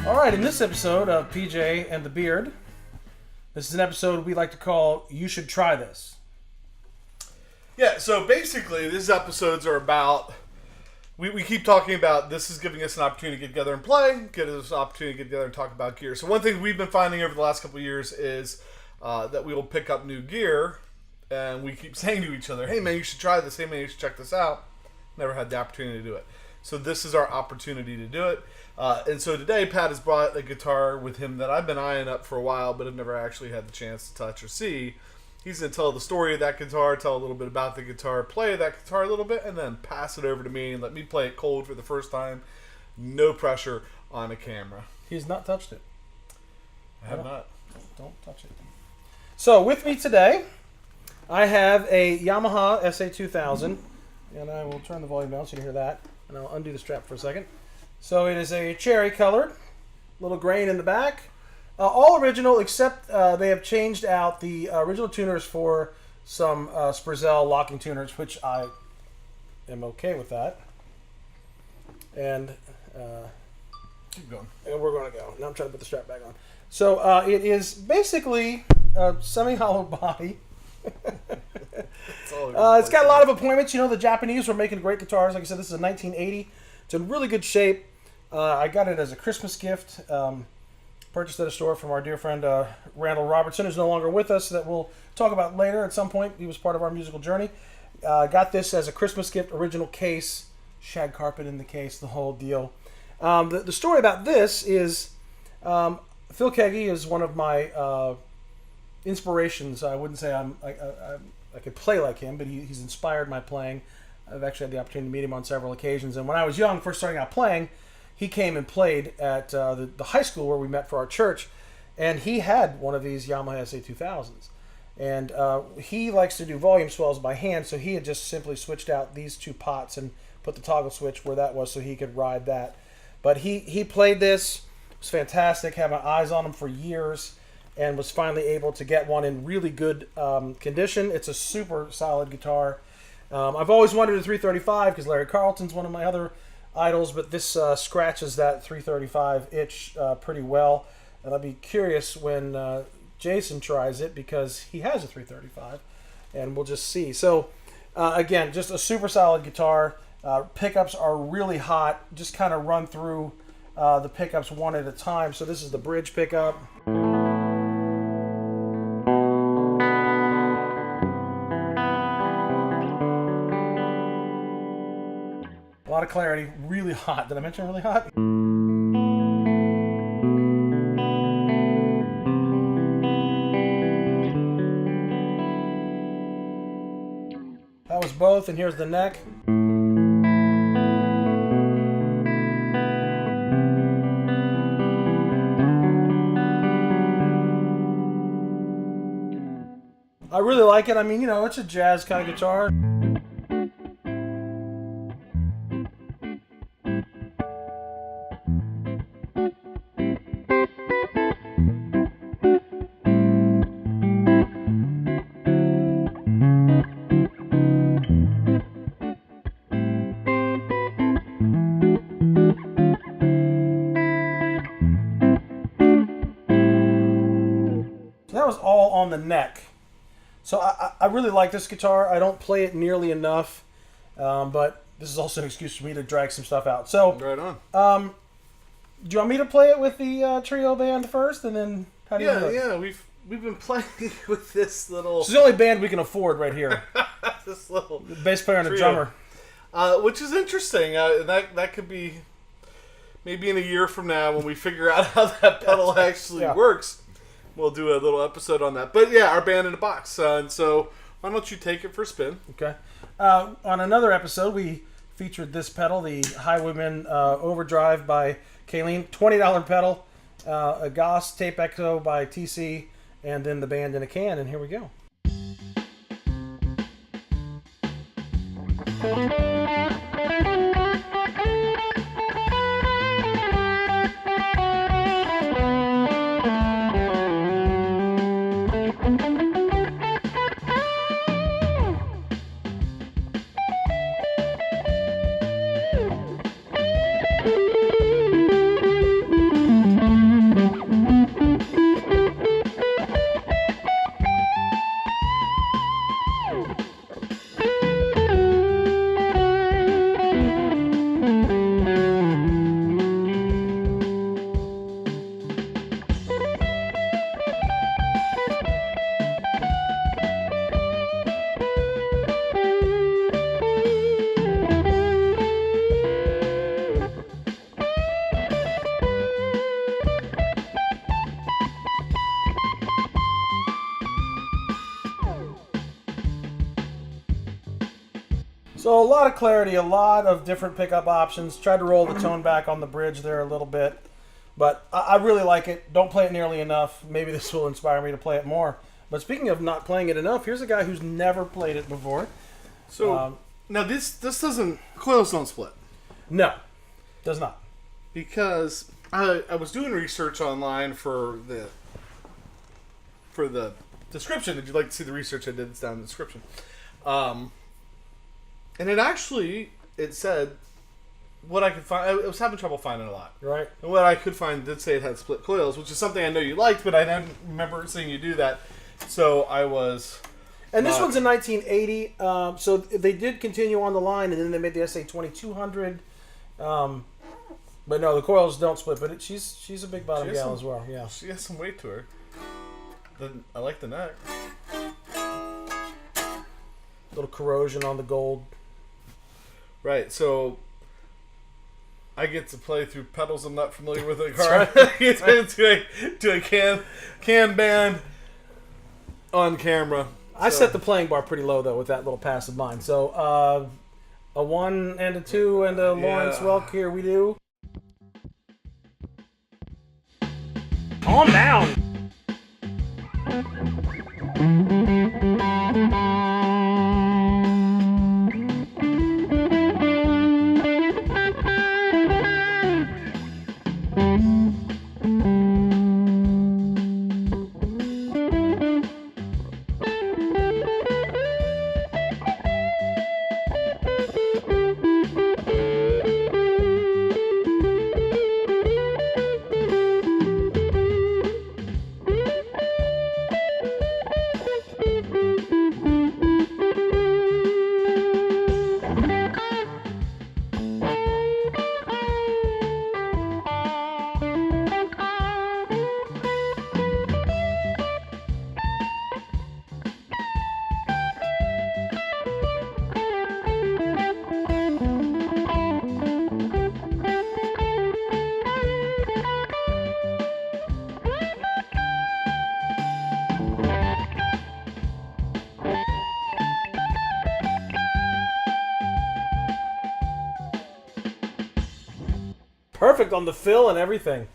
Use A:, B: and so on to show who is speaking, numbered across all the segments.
A: Alright, in this episode of PJ and the Beard, this is an episode we like to call You Should Try This.
B: Yeah, so basically these episodes are about, we keep talking about this is giving us an opportunity to get together and play, get us an opportunity to get together and talk about gear. So one thing we've been finding over the last couple of years is that we will pick up new gear and we keep saying to each other, hey man, you should try this, hey man, you should check this out. Never had the opportunity to do it. So this is our opportunity to do it. And so today, Pat has brought a guitar with him that I've been eyeing up for a while, but have never actually had the chance to touch or see. He's going to tell the story of that guitar, tell a little bit about the guitar, play that guitar a little bit, and then pass it over to me and let me play it cold for the first time. No pressure on a camera.
A: He's not touched it.
B: I have not.
A: Don't touch it. So with me today, I have a Yamaha SA-2000, and I will turn the volume down so you can hear that, and I'll undo the strap for a second. So it is a cherry colored, little grain in the back. All original, except they have changed out the original tuners for some Sprizzell locking tuners, which I am okay with that. And
B: keep going.
A: And we're going to go. Now I'm trying to put the strap back on. So it is basically a semi-hollow body. It's got a lot of appointments. You know, the Japanese were making great guitars. Like I said, this is a 1980. It's in really good shape. I got it as a Christmas gift. Purchased at a store from our dear friend Randall Robertson, who's no longer with us, that we'll talk about later at some point. He was part of our musical journey. Got this as a Christmas gift, original case, shag carpet in the case, the whole deal. The story about this is Phil Keggy is one of my inspirations. I wouldn't say I could play like him, but he's inspired my playing. I've actually had the opportunity to meet him on several occasions. And when I was young, first starting out playing, he came and played at the high school where we met for our church. And he had one of these Yamaha SA-2000s. And he likes to do volume swells by hand, so he had just simply switched out these two pots and put the toggle switch where that was so he could ride that. But he played this. It was fantastic. Had my eyes on him for years and was finally able to get one in really good condition. It's a super solid guitar. I've always wanted a 335 because Larry Carlton's one of my other idols, but this scratches that 335 itch pretty well. And I'll be curious when Jason tries it because he has a 335, and we'll just see. So again, just a super solid guitar. Pickups are really hot. Just kind of run through the pickups one at a time. So this is the bridge pickup. A lot of clarity, really hot. Did I mention really hot? That was both, and here's the neck. I really like it. I mean, you know, it's a jazz kind of guitar. That was all on the neck. So I really like this guitar. I don't play it nearly enough, but this is also an excuse for me to drag some stuff out. So
B: right on.
A: Do you want me to play it with the trio band first, and then how do you do it?
B: Yeah, we've been playing with this little.
A: This is the only band we can afford right here.
B: This little
A: the bass player and a
B: trio.
A: drummer,
B: which is interesting. That could be maybe in a year from now when we figure out how that pedal actually works. We'll do a little episode on that. But yeah, our band in a box. And so why don't you take it for a spin?
A: Okay. On another episode, we featured this pedal, the Highwayman Overdrive by Kayleen. $20 pedal, a Goss Tape Echo by TC, and then the band in a can. And here we go. lot of clarity, a lot of different pickup options. Tried to roll the tone back on the bridge there a little bit. But I really like it. Don't play it nearly enough. Maybe this will inspire me to play it more. But speaking of not playing it enough, here's a guy who's never played it before.
B: So now this doesn't, coils don't split.
A: No, does not.
B: Because I was doing research online for the description. If you'd like to see the research I did, it's down in the description. And it said what I could find. I was having trouble finding a lot.
A: Right.
B: And what I could find did say it had split coils, which is something I know you liked, but I didn't remember seeing you do that. So I was...
A: And this one's in 1980, so they did continue on the line, and then they made the SA-2000. But no, the coils don't split, but she's a big bottom gal as well. Yeah,
B: she has some weight to her. I like the neck.
A: Little corrosion on the gold.
B: Right, so I get to play through pedals I'm not familiar with in the car.
A: Right.
B: to a can band on camera.
A: I set the playing bar pretty low though with that little pass of mine. So a 1 and a 2 and a Lawrence Welk here we do. Calm down. Perfect on the fill and everything.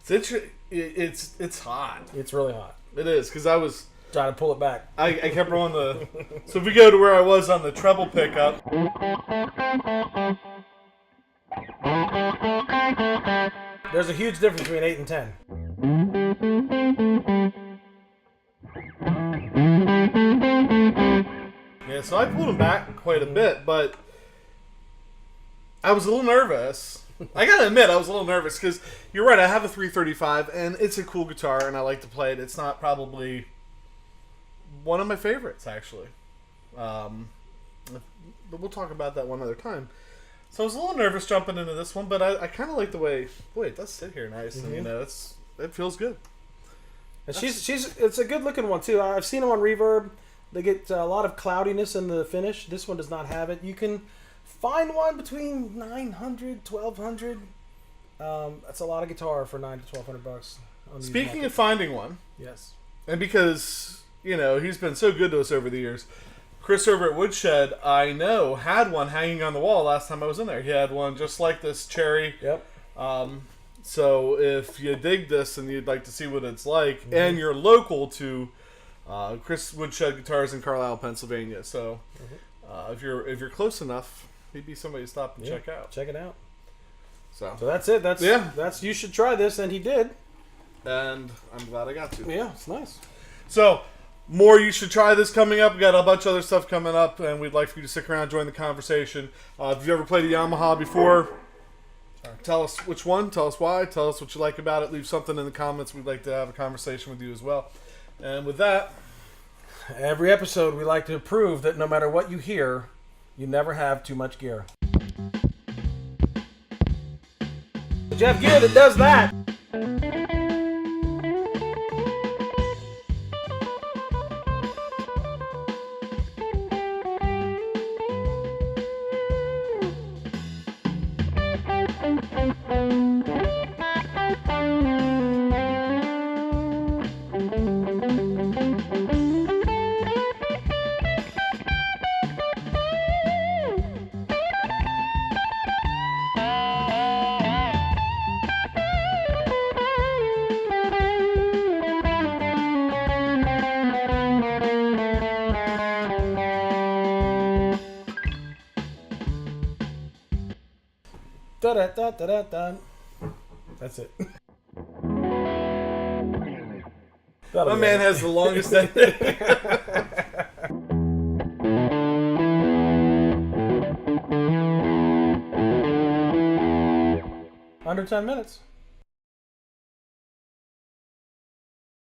B: It's hot.
A: It's really hot.
B: It is, because I was
A: trying to pull it back.
B: I kept rolling the... So if we go to where I was on the treble pickup...
A: There's a huge difference between 8 and 10.
B: Yeah, so I pulled him back quite a bit, but I was a little nervous. I gotta admit, I was a little nervous, because you're right, I have a 335, and it's a cool guitar, and I like to play it. It's not probably one of my favorites, actually. But we'll talk about that one other time. So I was a little nervous jumping into this one, but I kind of like the way... Boy, it does sit here nice, and you know, it feels good.
A: And it's a good looking one too. I've seen them on Reverb. They get a lot of cloudiness in the finish. This one does not have it. You can find one between $900, $1,200. That's a lot of guitar for $900 to $1,200.
B: Speaking of finding one,
A: yes,
B: and because you know he's been so good to us over the years, Chris over at Woodshed, I know, had one hanging on the wall last time I was in there. He had one just like this cherry.
A: Yep.
B: So if you dig this and you'd like to see what it's like, and you're local to Chris Woodshed Guitars in Carlisle, Pennsylvania, so if you're close enough, maybe somebody to stop and check out.
A: Check it out.
B: So
A: that's it. That's you should try this, and he did.
B: And I'm glad I got to.
A: Yeah, it's nice.
B: So more you should try this coming up. We got a bunch of other stuff coming up, and we'd like for you to stick around and join the conversation. If you've ever played a Yamaha before, tell us which one, tell us why, tell us what you like about it. Leave something in the comments. We'd like to have a conversation with you as well. And with that,
A: every episode we like to prove that no matter what you hear, you never have too much gear. But you have gear that does that. Da-da-da-da-da-da. That's it.
B: My man has the longest ending.
A: Under 10 minutes.